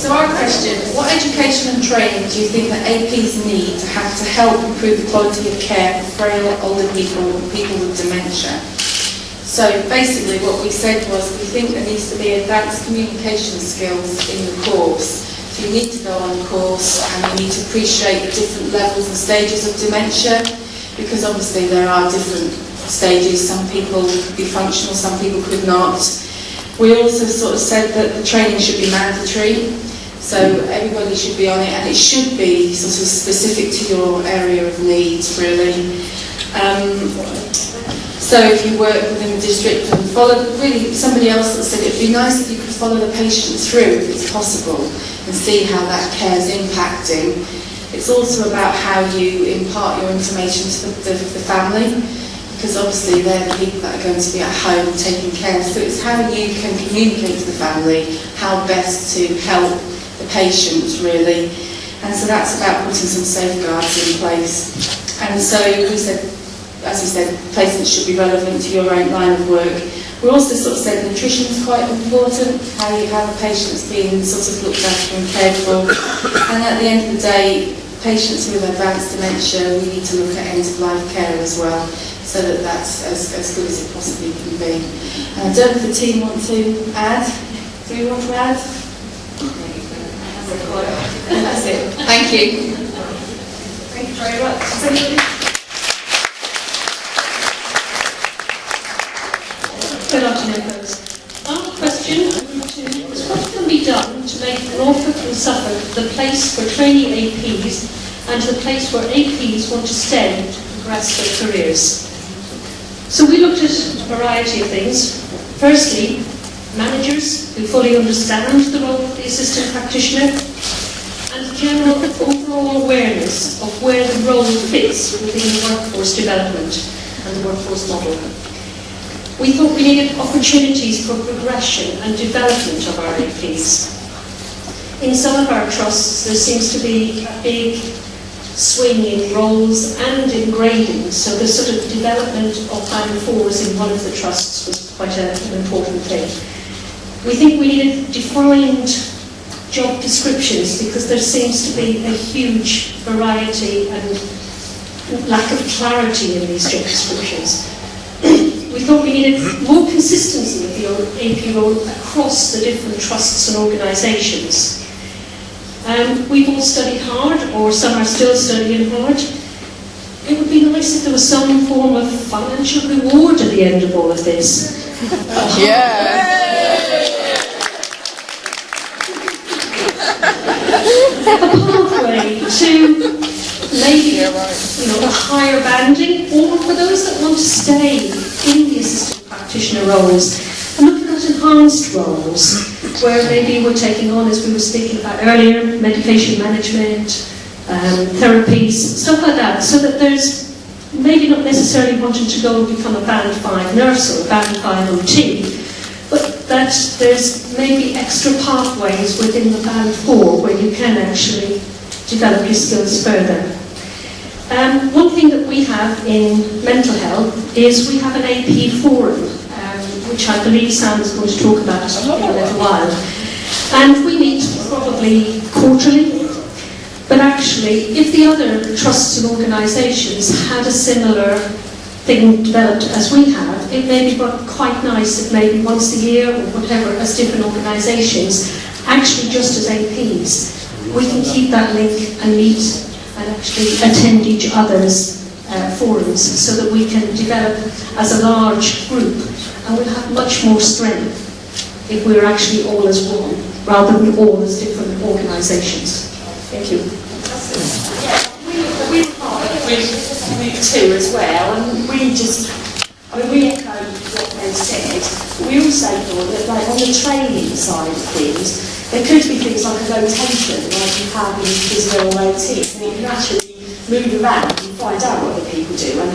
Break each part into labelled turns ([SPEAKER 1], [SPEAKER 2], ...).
[SPEAKER 1] So our question, what education and training do you think that APs need to have to help improve the quality of care for frail older people and people with dementia? So basically what we said was we think there needs to be advanced communication skills in the course. So you need to go on a course and you need to appreciate the different levels and stages of dementia, because obviously there are different stages. Some people could be functional, some people could not. We also sort of said that the training should be mandatory, so everybody should be on it, and it should be sort of specific to your area of needs, really. So if you work within the district and follow, really somebody else that said it would be nice if you could follow the patient through if it's possible and see how that care is impacting. It's also about how you impart your information to the family, because obviously they're the people that are going to be at home taking care. So it's how you can communicate to the family how best to help the patient, really. And so that's about putting some safeguards in place. And so we said, as we said, placements should be relevant to your own line of work. We also sort of said nutrition is quite important, how the patient's being sort of looked after and cared for. And at the end of the day, patients with advanced dementia, we need to look at end-of-life care as well, so that that's as good as it possibly can be. And I don't know if the team want to add. Do you want to add? That's it. Thank you. Thank you very much.
[SPEAKER 2] Good afternoon, folks. Our question is what can be done to make Norfolk and Suffolk the place for trainee APs and the place where APs want to stay to progress their careers? So we looked at a variety of things. Firstly, managers who fully understand the role of the assistant practitioner, and general overall awareness of where the role fits within workforce development and the workforce model. We thought we needed opportunities for progression and development of our APs. In some of our trusts, there seems to be a big swing in roles and in grading, so the sort of development of band 4s in one of the trusts was quite an important thing. We think we needed defined job descriptions, because there seems to be a huge variety and lack of clarity in these job descriptions. We thought we needed more consistency of the AP role across the different trusts and organisations. We've all studied hard, or some are still studying hard. It would be nice if there was some form of financial reward at the end of all of this.
[SPEAKER 3] Yeah.
[SPEAKER 2] A pathway to maybe a higher banding, or for those that want to stay in the assistant practitioner roles, and looking at enhanced roles, where maybe we're taking on, as we were speaking about earlier, medication management, therapies, stuff like that, so that there's maybe not necessarily wanting to go and become a band 5 nurse or a band 5 OT, but that there's maybe extra pathways within the band 4 where you can actually develop your skills further. One thing that we have in mental health is we have an AP forum, which I believe Sam is going to talk about in a little while. And we meet probably quarterly, but actually, if the other trusts and organisations had a similar thing developed as we have, it may be quite nice if maybe once a year or whatever, as different organisations, actually just as APs, we can keep that link and meet and actually attend each other's forums, so that we can develop as a large group, and we'll have much more strength if we're actually all as one, rather than all as different organisations. Thank you.
[SPEAKER 4] We're part of Group 2 as well, and we echoed what they said. We also thought that, like, on the training side of things, there could be things like a rotation, like you have in physio or OT, and you can actually move around and find out what other people do, and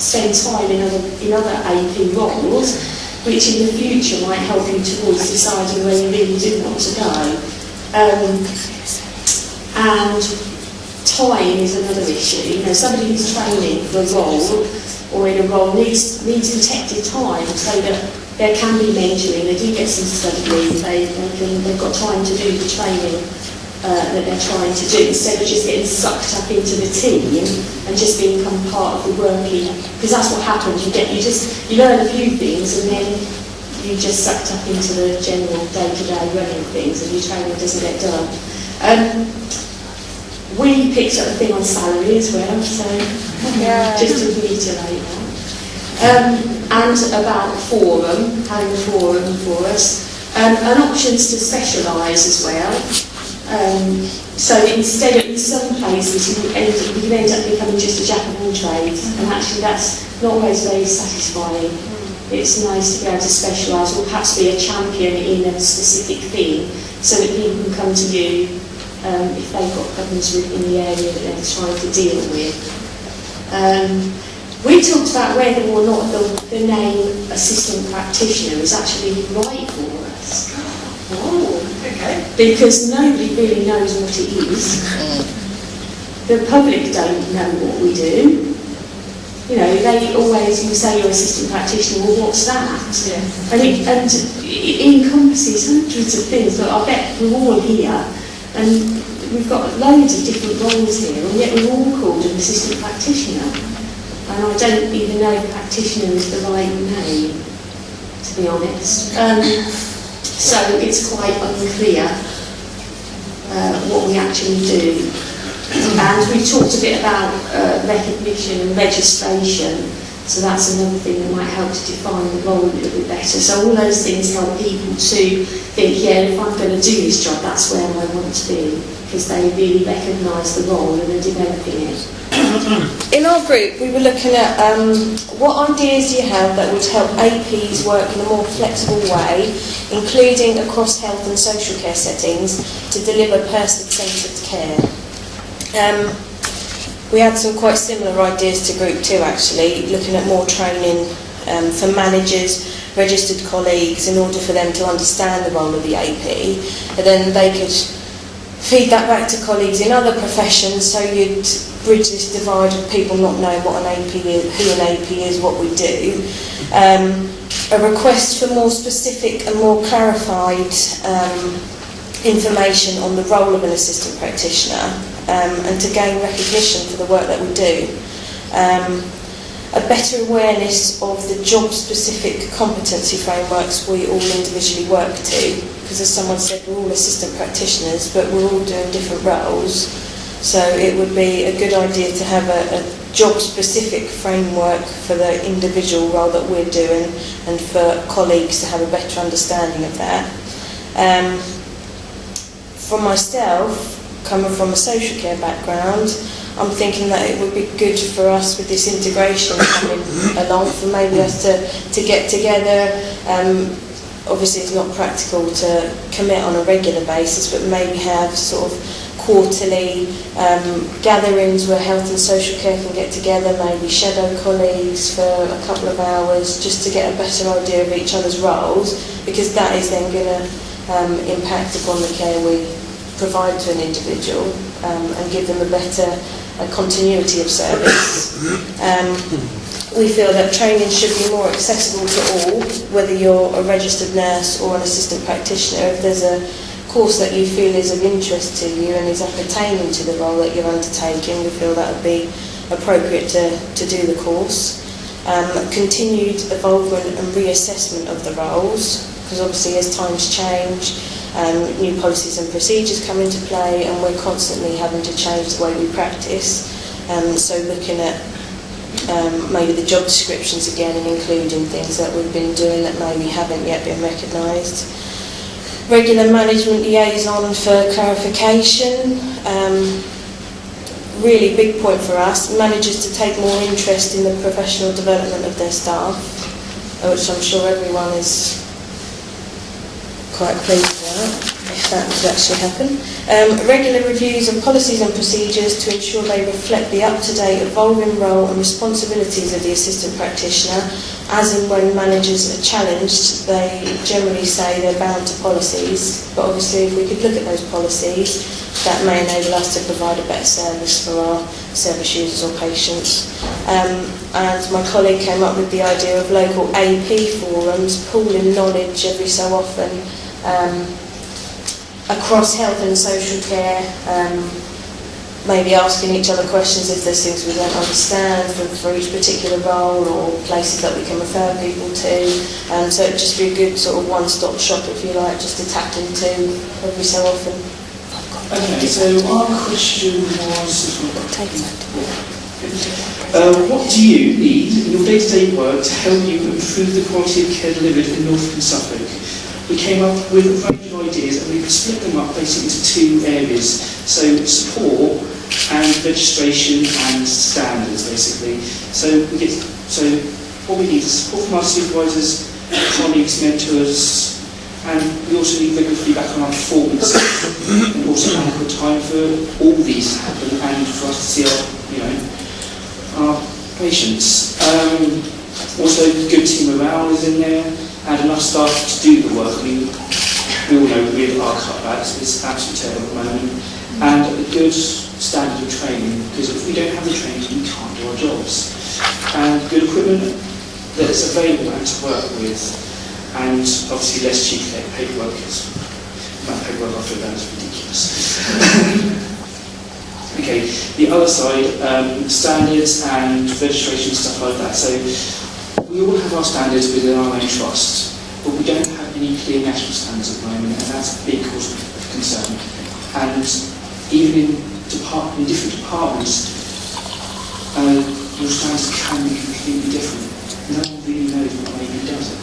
[SPEAKER 4] spend time in other AP roles, which in the future might help you towards deciding where you really do want to go. And time is another issue. Somebody who's training for a role or in a role needs detected time, so that there can be mentoring, they do get some study leave, they've got time to do the training that they're trying to do, instead of just getting sucked up into the team and just become part of the working, because that's what happens, you learn a few things and then you just sucked up into the general day-to-day running things and your training doesn't get done. We picked up the thing on salary as well, so just to reiterate that. And about forum, having a forum for us, and options to specialise as well. So instead of, in some places, you can end up becoming just a jack of all trades, and actually that's not always very satisfying. It's nice to be able to specialise, or perhaps be a champion in a specific thing, so that people can come to you if they've got problems in the area that they're trying to deal with. We talked about whether or not the name assistant practitioner is actually right for us.
[SPEAKER 5] Oh, okay.
[SPEAKER 4] Because nobody really knows what it is. The public don't know what we do. You know, you say you're assistant practitioner, well, what's that?
[SPEAKER 5] Yeah.
[SPEAKER 4] And it encompasses hundreds of things, but I bet we're all here, and we've got loads of different roles here, and yet we're all called an assistant practitioner. And I don't even know if practitioner is the right name, to be honest. So it's quite unclear what we actually do. And we talked a bit about recognition and registration, so that's another thing that might help to define the role a little bit better. So all those things help people to think, yeah, if I'm going to do this job, that's where I want to be, because they really recognise the role and are developing it.
[SPEAKER 3] In our group, we were looking at what ideas do you have that would help APs work in a more flexible way, including across health and social care settings, to deliver person-centred care. We had some quite similar ideas to Group 2 actually, looking at more training for managers, registered colleagues, in order for them to understand the role of the AP, and then they could feed that back to colleagues in other professions, so you'd bridge this divide of people not knowing what an AP is, who an AP is, what we do. A request for more specific and more clarified information on the role of an assistant practitioner, and to gain recognition for the work that we do. A better awareness of the job-specific competency frameworks we all individually work to, because as someone said, we're all assistant practitioners, but we're all doing different roles. So it would be a good idea to have a job-specific framework for the individual role that we're doing, and for colleagues to have a better understanding of that. For myself, coming from a social care background, I'm thinking that it would be good for us with this integration coming along, for maybe us to get together. Obviously it's not practical to commit on a regular basis, but maybe have sort of quarterly gatherings where health and social care can get together, maybe shadow colleagues for a couple of hours, just to get a better idea of each other's roles, because that is then going to impact upon the care we provide to an individual, and give them a better continuity of service. We feel that training should be more accessible to all, whether you're a registered nurse or an assistant practitioner. If there's a course that you feel is of interest to you and is appertaining to the role that you're undertaking, we feel that would be appropriate to do the course. Continued evolvement and reassessment of the roles, because obviously as times change, new policies and procedures come into play, and we're constantly having to change the way we practice. So looking at maybe the job descriptions again, and including things that we've been doing that maybe haven't yet been recognised. Regular management liaison for clarification. Really big point for us, managers to take more interest in the professional development of their staff, which I'm sure everyone is quite pleased about. if that would actually happen. Regular reviews of policies and procedures to ensure they reflect the up-to-date evolving role and responsibilities of the assistant practitioner. As and when managers are challenged, they generally say they're bound to policies, but obviously if we could look at those policies, that may enable us to provide a better service for our service users or patients. And my colleague came up with the idea of local AP forums, pooling knowledge every so often across health and social care, maybe asking each other questions if there's things we don't understand for each particular role, or places that we can refer people to. So it'd just be a good sort of one-stop shop, if you like, just to tap into every so often.
[SPEAKER 6] Okay, so our question was, what do you need in your day-to-day work to help you improve the quality of care delivered in Norfolk and Suffolk? We came up with a range of ideas and we've split them up basically into two areas. So support and registration and standards, basically. So what we need is support from our supervisors, colleagues, mentors, and we also need regular feedback on our performance, and also adequate time for all these to happen and for us to see our patients. Also, good team morale is in there, and enough staff to do the work. I mean, we all know with our cutbacks, it's absolutely terrible at the moment, and a good standard of training, because if we don't have the training, we can't do our jobs. And good equipment that is available and to work with. And obviously less cheap paperwork, because the paperwork after that is ridiculous. Okay, the other side, standards and registration, stuff like that. So we all have our standards within our own trust, but we don't have any clear national standards at the moment, and that's a big cause of concern. And even in different departments, your standards can be completely different. No one really knows what maybe does it.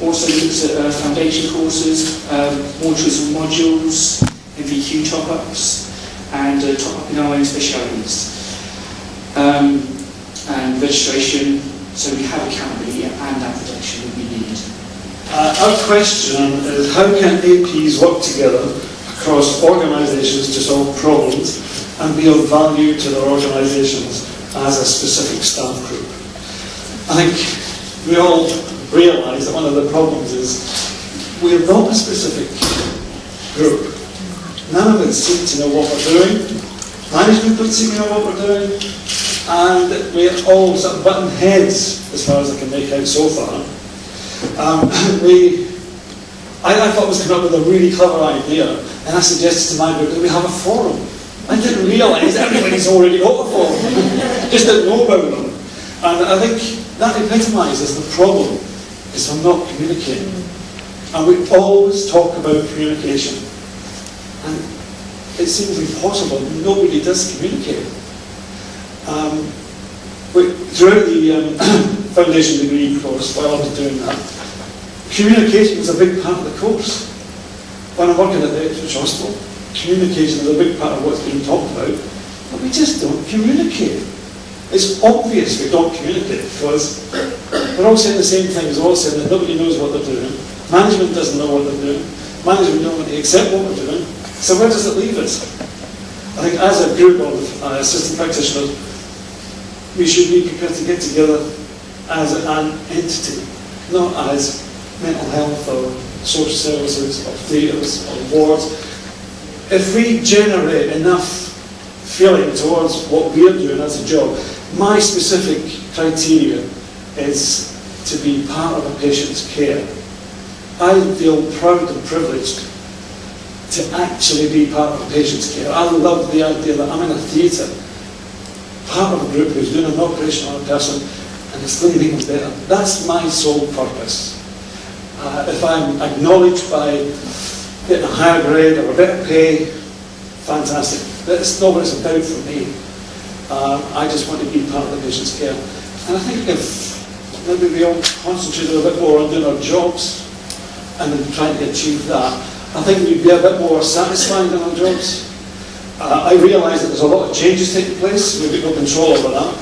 [SPEAKER 6] Also looks at foundation courses, more choice of modules, MVQ top-ups, and top-up in our own specialities. And registration, so we have accountability and that protection that we need.
[SPEAKER 7] Our question is, how can APs work together across organisations to solve problems and be of value to their organisations as a specific staff group? I think we all realise that one of the problems is we're not a specific group. None of us seem to know what we're doing. Management don't seem to know what we're doing. And we're all sort of button heads, as far as I can make out so far. I thought I was coming up with a really clever idea, and I suggested to my group that we have a forum. I didn't realise everybody's already got a forum. Just didn't know about them. And I think that epitomises the problem, is we're not communicating. And we always talk about communication. And it seems impossible. Nobody does communicate. Throughout the foundation degree course, while I was doing that, communication was a big part of the course. When I'm working at the Ipswich Hospital, communication is a big part of what's being talked about, but we just don't communicate. It's obvious we don't communicate because we're all saying the same things, we're all saying that nobody knows what they're doing, management doesn't know what they're doing, management don't really accept what we're doing, so where does it leave us? I think as a group of assistant practitioners, we should be prepared to get together as an entity, not as mental health or social services or theatres or wards. If we generate enough feeling towards what we're doing as a job, my specific criteria is to be part of a patient's care. I feel proud and privileged to actually be part of a patient's care. I love the idea that I'm in a theatre, part of a group who's doing an operation on a person and it's going to make them better. That's my sole purpose. If I'm acknowledged by getting a higher grade or a better pay, fantastic. That's not what it's about for me. I just want to be part of the patient's care. And I think if maybe we all concentrated a bit more on doing our jobs and then trying to achieve that, I think we'd be a bit more satisfied in our jobs. I realise that there's a lot of changes taking place, we've got no control over that.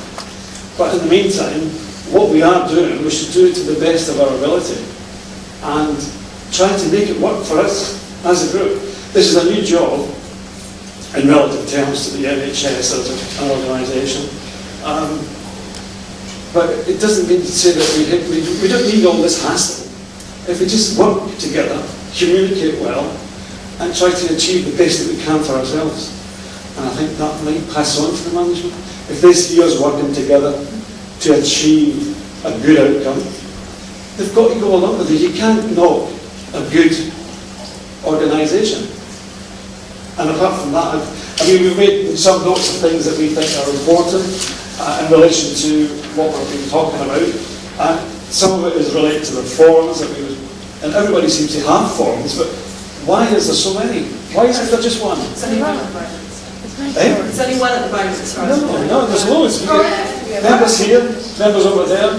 [SPEAKER 7] But in the meantime, what we are doing, we should do it to the best of our ability. And trying to make it work for us as a group. This is a new job in relative terms to the NHS as an organisation. But it doesn't mean to say that we don't need all this hassle. If we just work together, communicate well, and try to achieve the best that we can for ourselves. And I think that might pass on to the management. If they see us working together to achieve a good outcome, they've got to go along with it. You can't knock a good organisation. And apart from that, we've made some notes of things that we think are important in relation to what we've been talking about. And some of it is related to the forms, and everybody seems to have forms, but why is there so many? Why isn't there just one?
[SPEAKER 5] It's only one at the moment.
[SPEAKER 7] Eh?
[SPEAKER 5] It's only one at the moment as far as
[SPEAKER 7] No, there's loads. You get members here, members over there,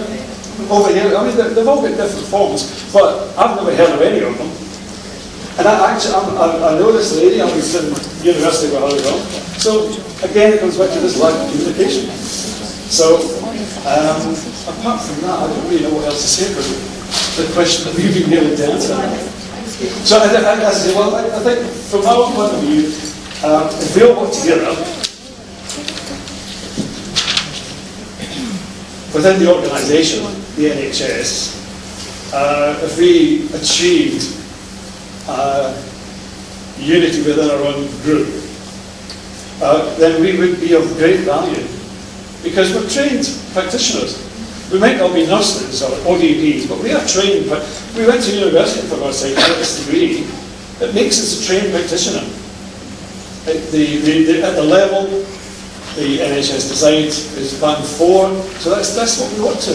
[SPEAKER 7] over here. They've all got different forms, but I've never heard of any of them. And I know this lady, I was in university with her as well. So again, it comes back to this lack of communication. So apart from that, I don't really know what else to say for the question that we've been able to answer. So I say, well, I think from our point of view, if we all work together within the organisation, the NHS, if we achieved unity within our own group, then we would be of great value, because we're trained practitioners. We might not be nurses or ODPs, but we are trained. We went to university for our sake, get this degree. It makes us a trained practitioner. At the level the NHS decides is band 4, so that's what we want to.